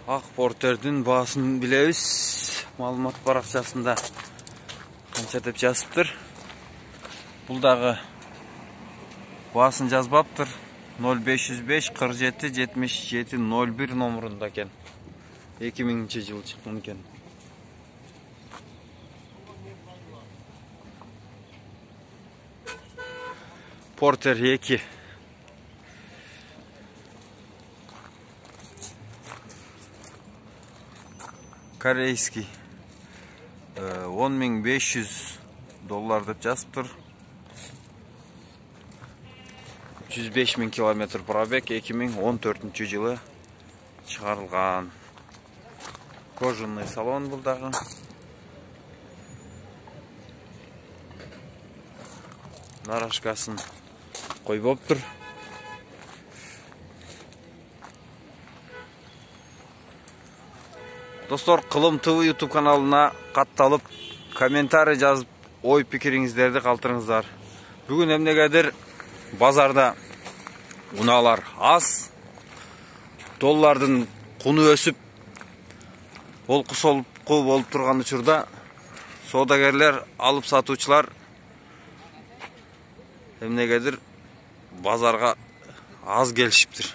Ак портердин баасын билебиз. Маалымат баракчасында канча деп жазыптыр. Бул дагы баасын жазбаптыр. 0505 47 77 01 номерунда экен. 2000-жылы чыккан экен. Портер 2. Корейский. 10.500 доллар деп жазыптыр. 105.000 километр пробег, 2014 жылы чыгарылган. Кожаный салон бул дагы. Нарашкасын койбоптур. Достор, Кылым ТВ YouTube каналына катталып, комментарий жазып, ой пикириңиздерди калтырыңыздар. Бүгүн эмнегедир базарда унаалар аз, доллардын куну өсүп, олку солку болуп турган учурда соодагерлер, алып сатуучулар эмнегедир базарга аз келишиптир.